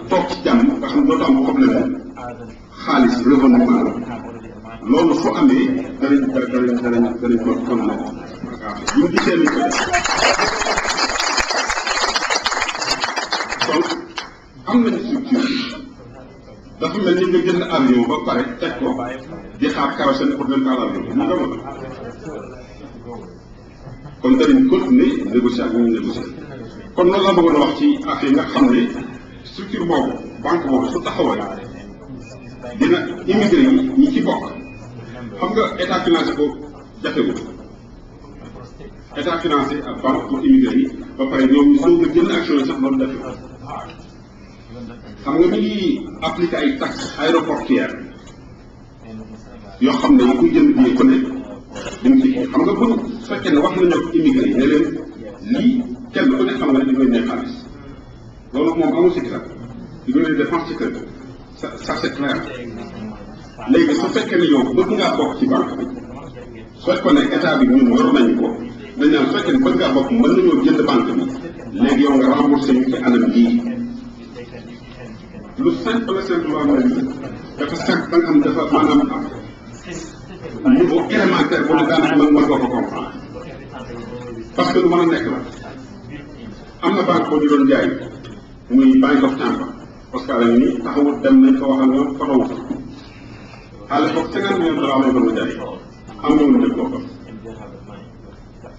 toog ci jàmm nga xam ne dootu am problème xaalis revenu maanaam loolu su amee danañ ko kon nag bu ñu gisee ni ko donc am nañu structure dafa mel ni nga jënd avion ba pare teg ko di xaar kérosène pour dem taal avion mu nga mën kon danañ continuer négocier ak ñu négocier kon loolu la bëggoon a wax ci affaire nga xam ne structure boobu banque boobu su taxawal dina immigré yi ñi ci bokk xam nga état financé ko jafewul état financé ak banque pour immigré yi ba pare ñoom ñu soog a jënd action yi sax loolu jafewul xam nga ñu ngi appliqué ay taxes aéroportuaires yoo xam ne yi kuy jënd bii ku ne dañ ci xam nga bu fekkee ne wax nañu ak immigré yi ne leen lii kenn ku ne xam nga ne dañ koy ne xaalis loolu moom amul si clair di nga leen dépense ci kër ça c'est clair léegi su fekkee ne yow bëgg ngaa bokk ci banque bi su fekkoon ne état bi ñun yor nañu ko dañ naan su fekkee ne bëgg ngaa bokk mën nañoo jënd banque bi léegi yow nga remboursé ñu ci anam yii lu simple la simple am na lii dafa simple da nga xam dafa maanaam niveau élémentaire bu ne daanaka mën nga ko comprendre parce que lu mën a nekk la am na banque boo ñu doon jaay muy Bank of Tampa parce que àll ni taxawut dem nañ ko wax ak ñoom fotowu fa à l'époque 50 millions de dollars lañ doon jaay am na woon njëg boobu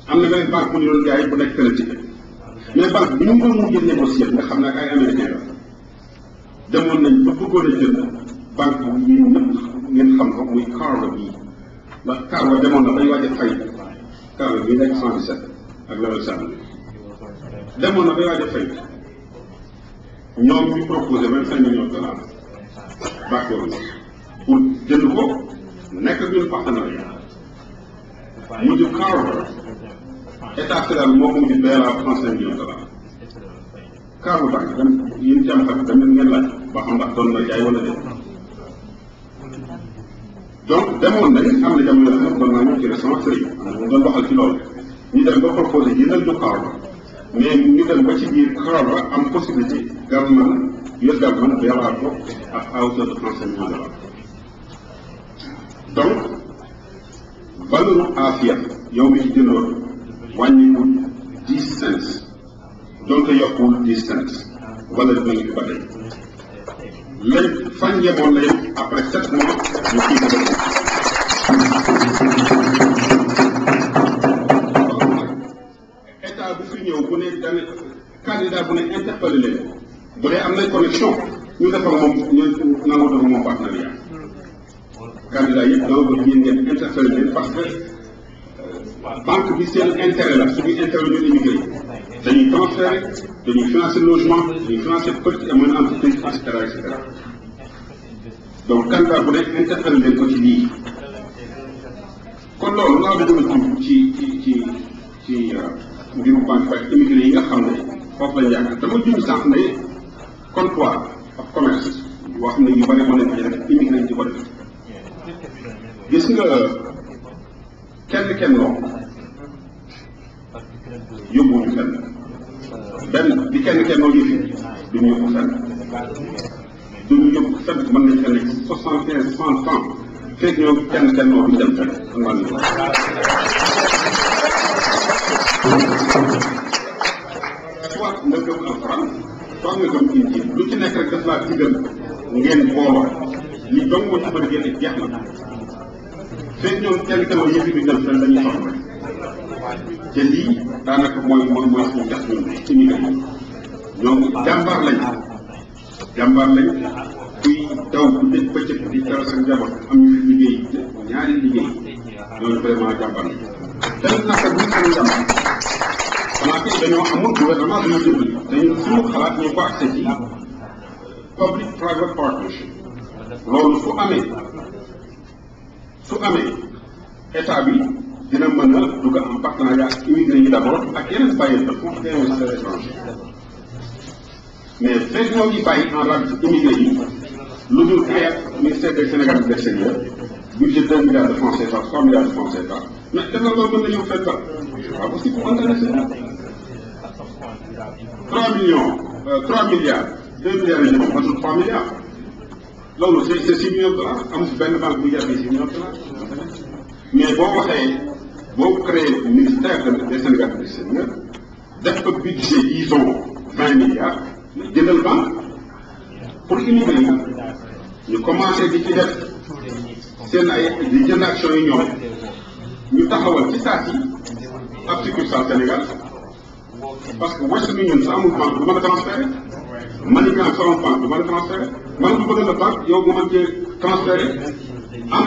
am na beneen banque bu ñu doon jaay bu nekk fële ci mais banque bi ñu doon mujjee négocier nga xam ne ak ay américain la demoon nañ ba bëggoon a jënd banque bi ñun ñëpp ngeen xam ko muy Carver bii ndax Carver demoon na bay waaj a fay Carver bii nekk 117 ak level 7 demoon na bay waaj a fay ñoom ñu proposé 25 millions de dollars d'accord pour jënd ko nekk ak ñun partenariat mujj Carver état fédéral moo ko mujj bayal à 35 millions de dollars Carver banque dem yéen ci am xam dem ngeen laaj ba xam ndax doon na jaay wala déet donc demoon nañ am na jamono yoo xam ne doon naa ñëw ci restaurant sëriñ ñu doon waxal ci loolu ñu dem ba proposé jëndal ñu Carver mais ñu dem ba ci biir Carver am possibilité government US government bayalaat ko ak à hauteur de 35 millions de dollars donc valeur afia yow mi ci jëndoon wàññiwul 10 cents donc yokkuwul 10 cents valeur bi ngi fi ba tey lañ fañ yemoon la yëpp après 7 mois ñu kii ko def état bu fi ñëw bu ne dane candidat bu ne interpellé leen bu dee am nañ connexion ñu defal moom ñu nangoo def moom partenariat candidat yëpp dama bëgg yéen ngeen interpellé leen parce que banque bi seen intérêt la suñuy intérêt ñu immigré dañuy transféré dañuy financer logement dañuy financer petite et moyenne entreprise et cetera et cetera donc candidat bu nekk interpellé leen ko ci lii kon loolu laa bëgg ci mbirum banque ak immigré yi nga xam ne foofu lañ yaakaar dama junj sànq ne comptoir ak commerce wax ne yu bëri mën nañ ko def immigré yi di ko def gis nga kenn loo yóbbuwuñu fenn benn di kenn loo yëfi duñu yóbbu fenn duñu yóbbu fenn mën nañ fenn 75 100 ans fekk ñoom kenn loo duñu dem fenn man soit nga gëm alxuraan soit nga gëm injiil lu ci nekk rek daf laa digal ngeen booloo li dong moo ci bëri génne jeex na fekk ñoom kenn loo yëfi duñu dem fenn dañuy soxla te lii daanaka mooy suñu jax ñun immigré yi ñoom jàmbaar lañ kuy daw bu dëkk bëccëg di teral sa njaboot am ñu fi liggéey ñaari liggéey ñooñu vraiment jàmbaar lañ dañ naka bu ñu jàmbaar xanaa kay dañoo amul gouvernement dañuy dimbali te ñun suñu xalaat ñu ko accès ci public private partnership loolu su amee état bi dina mën a dugg en partenariat ak immigré yi d' abord ak yeneen bailleurs de fonds et investisseurs étrangers mais fekk ñoo ngi bàyyi en rade immigré yi lu dul créer ministère des Sénégalais de l'extérieur budget 2 milliards de francs CFA 3 milliards de francs CFA mais def na loolu mën na ñëw fekk ba waaw aussi pour intéresser 3 milliards 2 milliards yi moom 3 milliards loolu c'est 6 millions de dollars am si benn banque bu jàppee 6 millions de dollars mais boo waxee boo créé ministère des Sénégal de l'extérieur def ko budget disons 20 milliards jëndal banque pour immigré yi ñu commencé di ci def seen ay di jënd action yi ñoom ñu taxawal ci saa si ab succursale Sénégal parce que Western Union sa amul banque du mën a transféré Manigan sa amul banque du mën a transféré man du bëgg la banque yow nga mën cee transféré am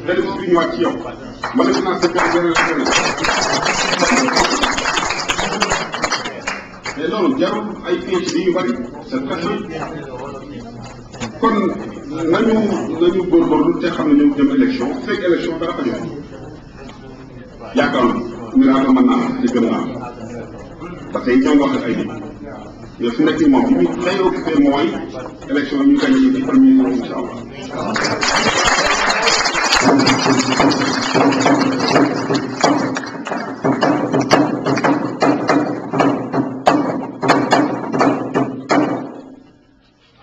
bénéfice bi ñëwaat ci yow ma ne naa mais loolu jarul ay PhD yu bari c'est très simple kon nañu góorgóorlu te xam ne ñu dem élection fekk élection dara fa jox yaakaar miracle mën naa am ci gën naa parce que ñoo wax ak ay nit mais fu nekk moom li ñu préoccupé mooy élection ñu gagné ci premier tour incha allah.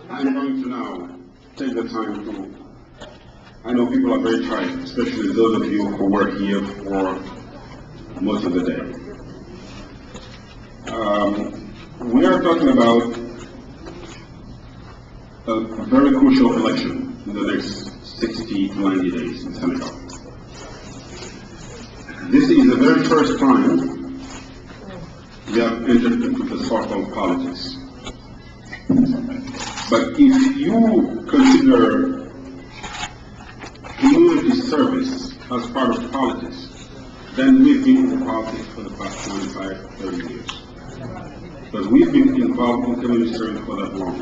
I'm going to now take the time to. I know people are very tired, especially those of you who work here for most of the day. We are talking about a very crucial election in the next 60 to 90 days in Senegal. This is the very first time we have entered into the so-called politics. But if you consider community service as part of politics, then we've been in politics for the past 25, 30 years. Because we've been involved in community service for that long.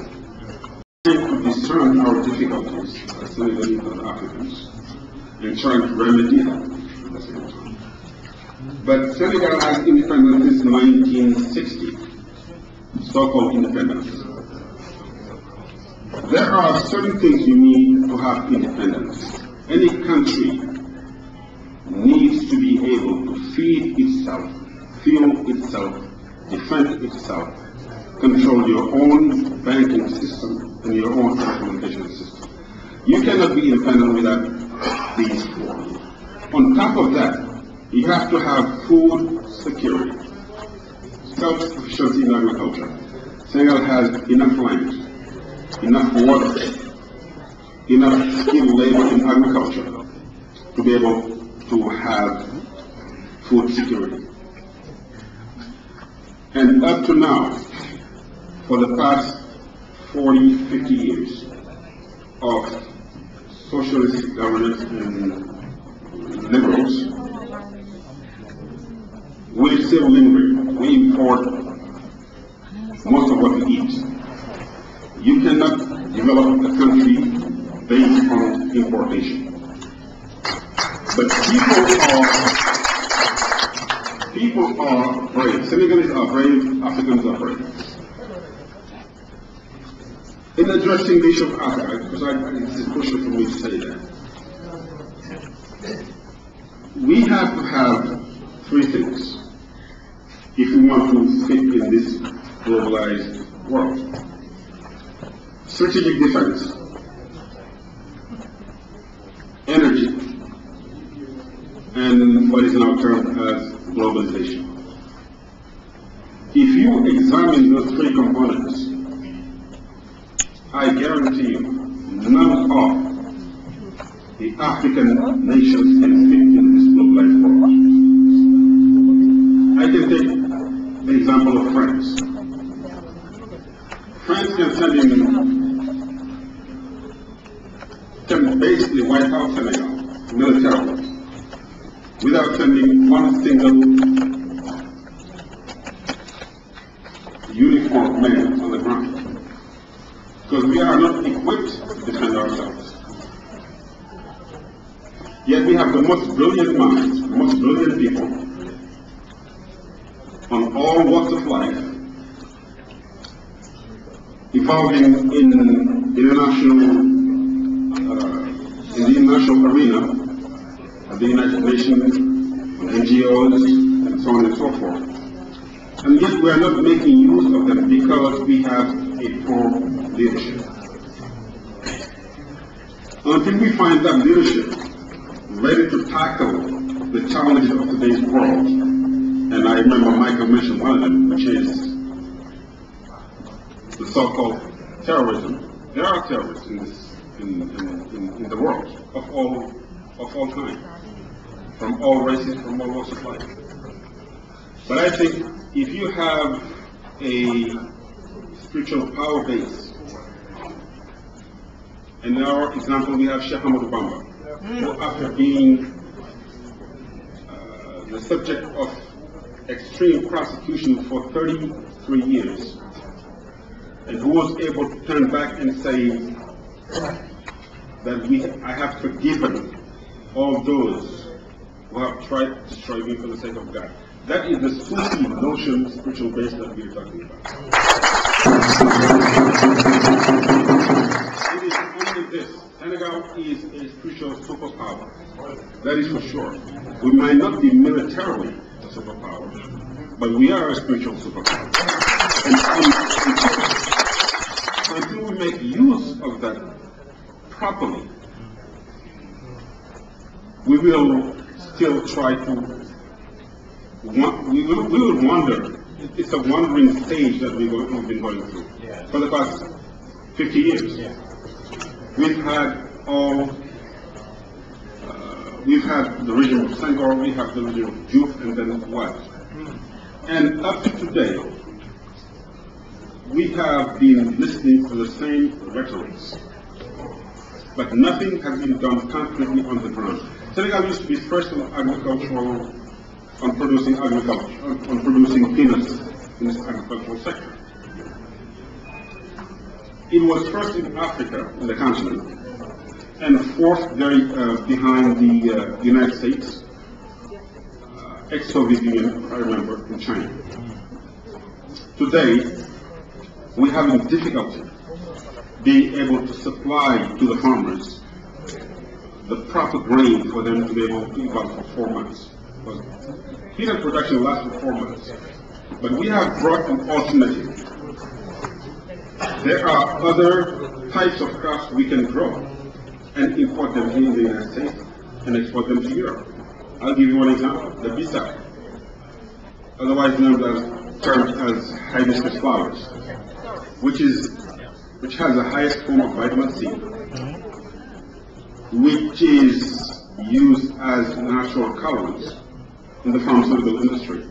Trying to discern our difficulties as Senegalese and Africans and trying to remedy them at the same time. But Senegal has independence since 1960, so-called independence. There are certain things you need to have independence. Any country needs to be able to feed itself, fuel itself, defend itself, control your own banking system and your own telecommunication system. You cannot be independent without these four. On top of that, you have to have food security, self-sufficiency in agriculture. Senegal has enough land, enough water, enough skilled labor in agriculture to be able to have food security. And up to now, for the past 40, 50 years of socialist governance and liberals, we're still lingering. We import most of what we eat. You cannot develop a country based on importation. But people are brave. Senegalese are brave, Africans are brave. In addressing the issue of Africa, because it is crucial for me to say that, we have to have three things if we want to fit in this globalized world. Strategic defense, energy, and what is now termed as globalization. If you examine those three components, I guarantee you, none of the African nations can fit in this globalized world. I can take the example of France. France can basically wipe out Senegal militarily without sending one single uniformed man on the ground. Because we are not equipped to defend ourselves. Yet we have the most brilliant minds, the most brilliant people on all walks of life, evolving in the international arena of the United Nations, NGOs, and so on and so forth. And yet we are not making use of them because we have a poor leadership. Until we find that leadership ready to tackle the challenges of today's world, and I remember Michael mentioned one of them, which is the so-called terrorism. There are terrorists in the world of all kinds, from all races, from all walks of life. But I think if you have a spiritual power base, in our example we have Sheikh Ahmadu Bamba, who after being the subject of extreme prosecution for 33 years, and who was able to turn back and say that I have forgiven all those who have tried to destroy me for the sake of God. That is the Sufi notion, spiritual base that we are talking about. It is only this. Senegal is a spiritual superpower. That is for sure. We might not be militarily a superpower, but we are a spiritual superpower. And until we make use of that properly, we will still try to, we will wander. It's a wandering stage that we've been going through for the past 50 years. We've had we've had the region of Senghor, we have the region of Diouf, and then what? And up to today, we have been listening to the same rhetorics, but nothing has been done concretely on the ground. Senegal used to be first on agricultural, on producing agriculture, on producing peanuts in this agricultural sector. It was first in Africa, in the continent, and fourth very behind the United States, ex-Soviet Union, I remember, in China. Today, we're having difficulty being able to supply to the farmers the proper grain for them to be able to evolve for 4 months. Because peanut production lasts for 4 months. But we have brought an alternative. There are other types of crops we can grow and import them in the United States and export them to Europe. I'll give you one example, the bisa, otherwise termed as hibiscus flowers, which has the highest form of vitamin C, which is used as natural colorants in the pharmaceutical industry.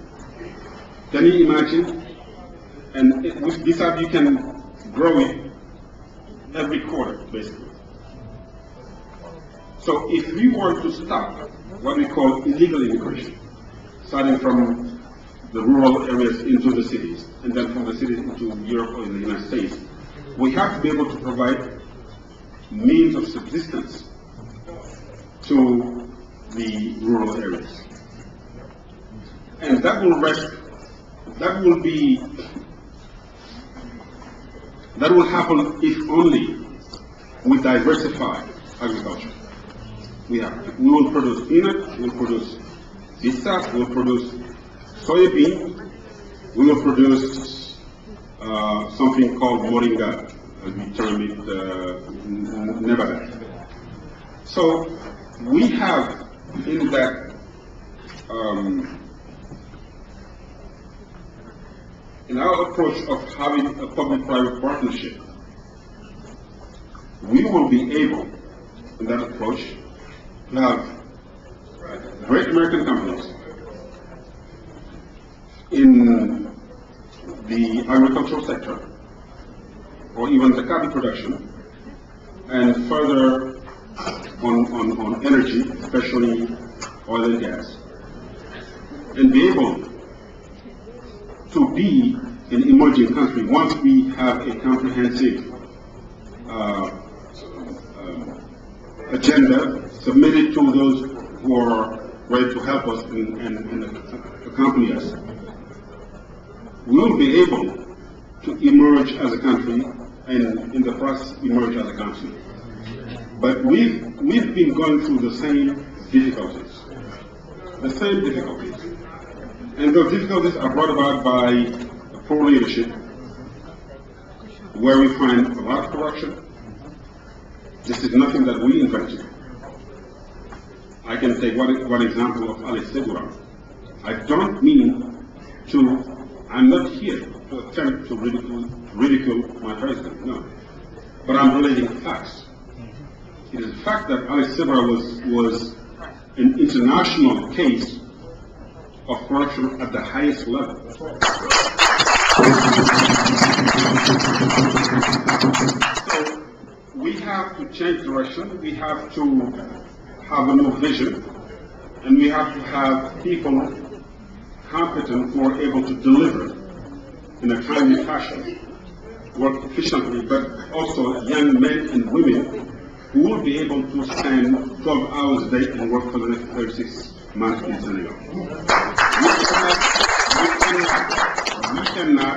Can you imagine? And with this you can grow it every quarter, basically. So if we want to stop what we call illegal immigration, starting from the rural areas into the cities, and then from the cities into Europe or in the United States, we have to be able to provide means of subsistence to the rural areas. And that will happen if only we diversify agriculture. We will produce peanut, we will produce pizza, we will produce soybean, we will produce something called moringa, as we term it, Nevada. So we have in that, in our approach of having a public-private partnership, we will be able, in that approach, to have great American companies in the agricultural sector, or even the coffee production, and further on energy, especially oil and gas, and be able to be an emerging country once we have a comprehensive agenda submitted to those who are ready to help us and accompany us. We will be able to emerge as a country and in the process emerge as a continent. But we've been going through the same difficulties. And those difficulties are brought about by poor leadership, where we find a lot of corruption. This is nothing that we invented. I can take one example of Ali Segura. I don't mean I'm not here to attempt to ridicule my president, no. But I'm relating facts. It is a fact that Ali Segura was an international case of corruption at the highest level. So we have to change direction, we have to have a new vision, and we have to have people competent who are able to deliver in a timely fashion, work efficiently, but also young men and women who will be able to spend 12 hours a day and work for the next 36 months in Senegal. We cannot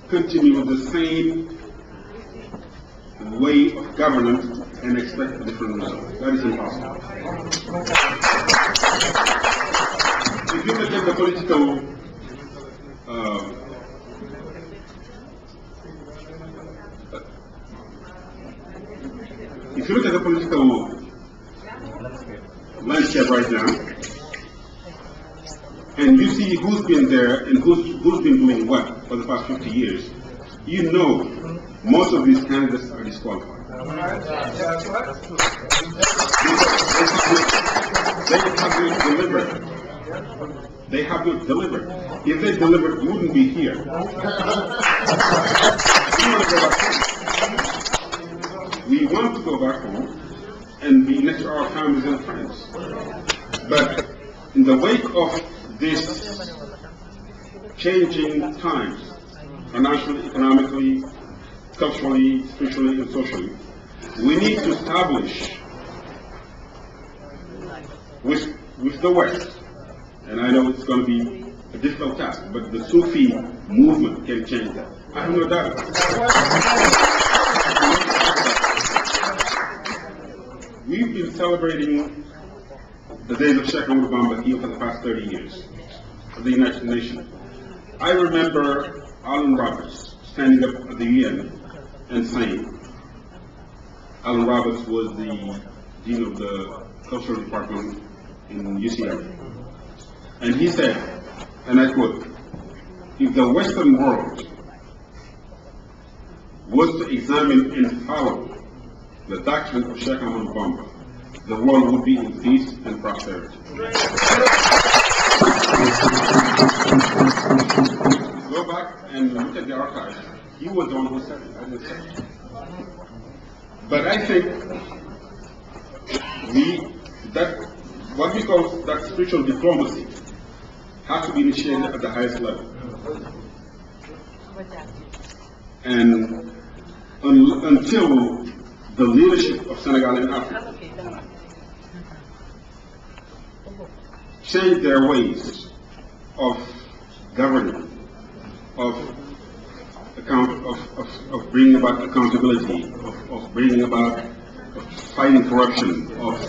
continue the same way of governance and expect a different result. That is impossible. If you look at the political landscape right now, and you see who's been there and who's been doing what for the past 50 years, you know most of these candidates are disqualified. They have not delivered. If they delivered, you wouldn't be here. We want to go back home and be next to our families and friends. But in the wake of this changing times, financially, economically, culturally, spiritually, and socially, we need to establish with the West, and I know it's going to be a difficult task, but the Sufi movement can change that. I have no doubt about it. We've been celebrating the days of Sheikh Ahmadou Bamba here for the past 30 years at the United Nations. I remember Alan Roberts standing up at the UN and saying, Alan Roberts was the dean of the cultural department in UCLA, and he said, and I quote, if the Western world was to examine and follow the doctrine of Sheikh Ahmadou Bamba, the world would be in peace and prosperity. Go back and look at the archives. He was the one who said it, I didn't say it. But I think what we call that spiritual diplomacy has to be initiated at the highest level. And until the leadership of Senegal and Africa change their ways of governing, of bringing about accountability, of bringing about fighting corruption, of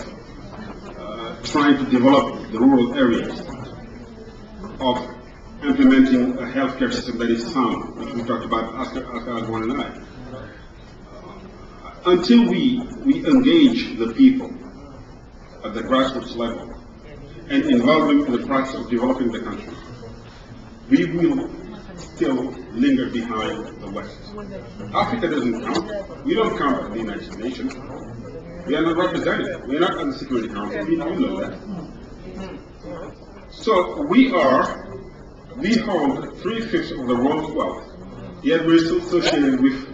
trying to develop the rural areas, of implementing a healthcare system that is sound, which we talked about Oscar Osborne and I. Until we engage the people at the grassroots level and involve them in the process of developing the country, we will still linger behind the West. Africa doesn't count. We don't count at the United Nations. We are not represented. We are not at the Security Council. We know that. So we hold 3/5 of the world's wealth, yet we're still associated with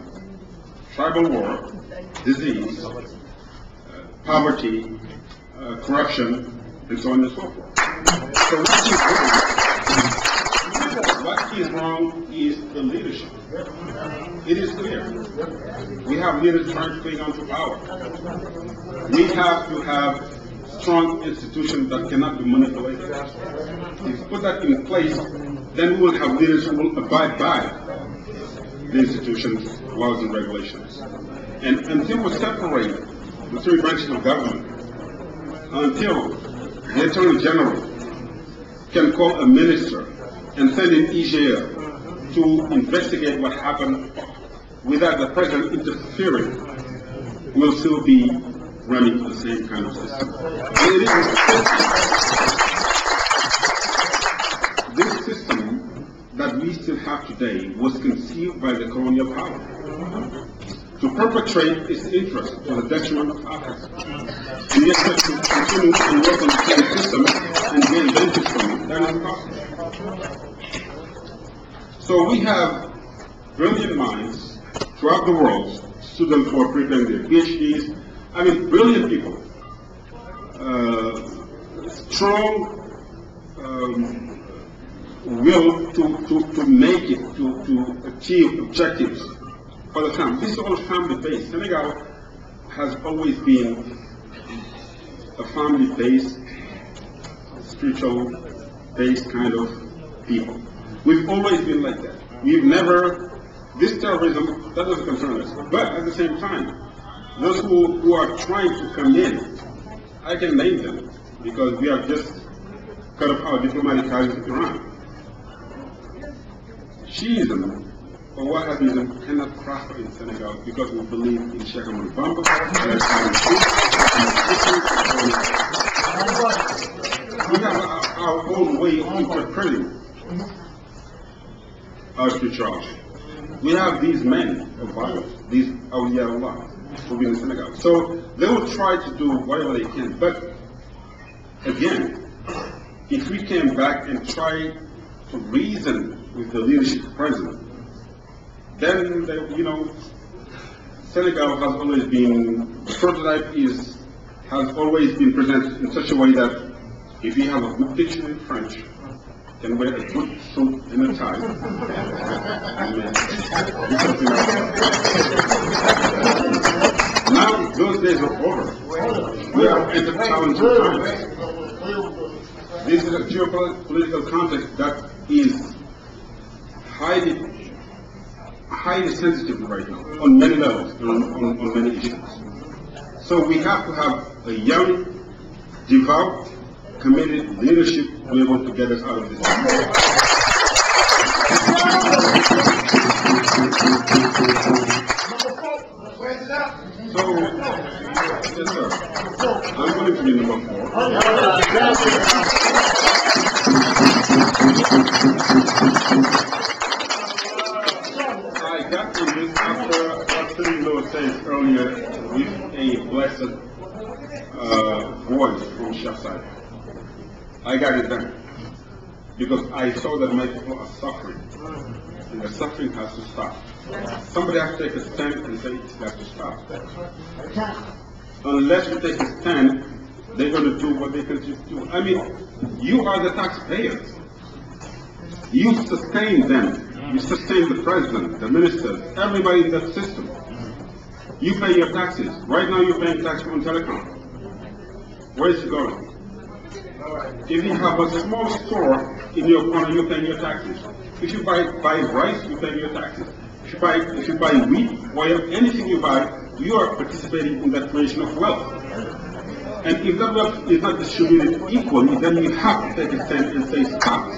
tribal war, disease, poverty, corruption, and so on and so forth. So what is wrong is the leadership. It is clear. We have leaders trying to cling on to power. We have to have strong institutions that cannot be manipulated. If we put that in place, then we will have leaders who will abide by the institutions, laws, and regulations. And until we separate the three branches of government, until the Attorney General can call a minister and send an IGE to investigate what happened without the president interfering, we'll still be running the same kind of system. This system that we still have today was conceived by the colonial power to perpetrate its interest to the detriment of Africa. And yet to continue to work on the same system and gain benefits from it, that is impossible. So we have brilliant minds throughout the world, students who are preparing their PhDs, I mean brilliant people, strong will to make it, to achieve objectives for the family. This is all family-based. Senegal has always been a family-based, spiritual-based kind of people. We've always been like that. We've never, this terrorism, that doesn't concern us. But at the same time, those who are trying to come in, I can name them, because we have just cut off our diplomatic ties with Iran. Shiism or Wahhabism cannot prosper in Senegal because we believe in Sheikh Ahmadou Bamba. We have our own way of interpreting our spirituality. We have these men of violence, these awliya Allah, who be in Senegal. So they will try to do whatever they can. But again, if we came back and try to reason with the leadership president, then Senegal has always been, the prototype has always been presented in such a way that if you have a good dictionary in French, can wear a good suit and a tie, now those days are over. We are at the challenging times. This is a geopolitical context that is highly sensitive right now, on many levels, on many issues. So we have to have a young, devout, committed leadership to be able to get us out of this. So, yes sir, I'm going to be number 4. I got to this after Philip said earlier with a blessed voice from Shafside. I got it done because I saw that my people are suffering, and the suffering has to stop. Somebody has to take a stand and say it has to stop. Unless you take a stand, they're going to do what they continue to do. I mean, you are the taxpayers. You sustain them. You sustain the president, the ministers, everybody in that system. You pay your taxes. Right now you're paying tax on telecom. Where is it going? If you have a small store in your corner, you're paying your taxes. If you buy rice, you're paying your taxes. If you buy wheat, oil, anything you buy, you are participating in that creation of wealth. And if that wealth is not distributed equally, then you have to take a stand and say stop.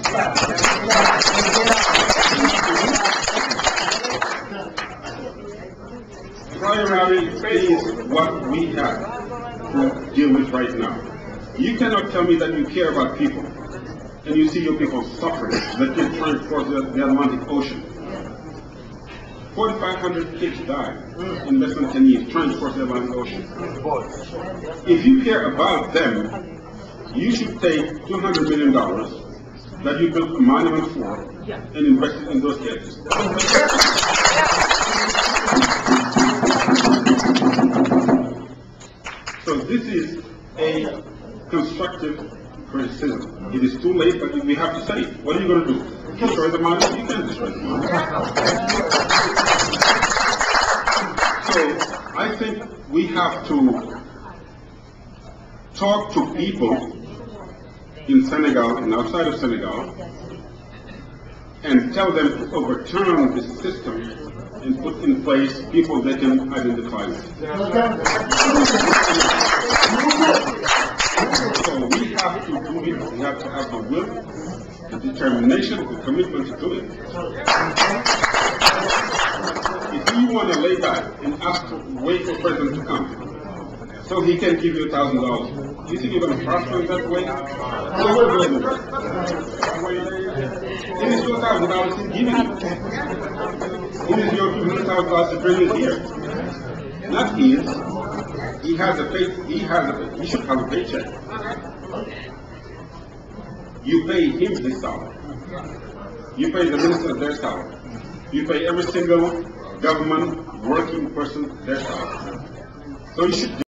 Priority is what we have to deal with right now. You cannot tell me that you care about people and you see your people suffering, that they're trying to cross the Atlantic Ocean. 4,500 kids died in less than 10 years trying to cross the Atlantic Ocean. If you care about them, you should take $200 million that you built a monument for and invest it in those kids. So this is a constructive criticism. It is too late, but we have to say it. What are you going to do? Destroy the monument? You can't destroy the monument. So I think we have to talk to people in Senegal and outside of Senegal and tell them to overturn this system and put in place people they can identify with. So we have to do it, we have to have the will, the determination, the commitment to do it. If you want to lay back and wait for president to come, so he can give you $1,000, you think you're going to prosper in that way? So we're going to do it. It is your $1,000 he's giving you. It is your $200,000 to bring it here. Not his. He should have a paycheck. You pay him his salary. You pay the minister their salary. You pay every single government working person their salary. So you should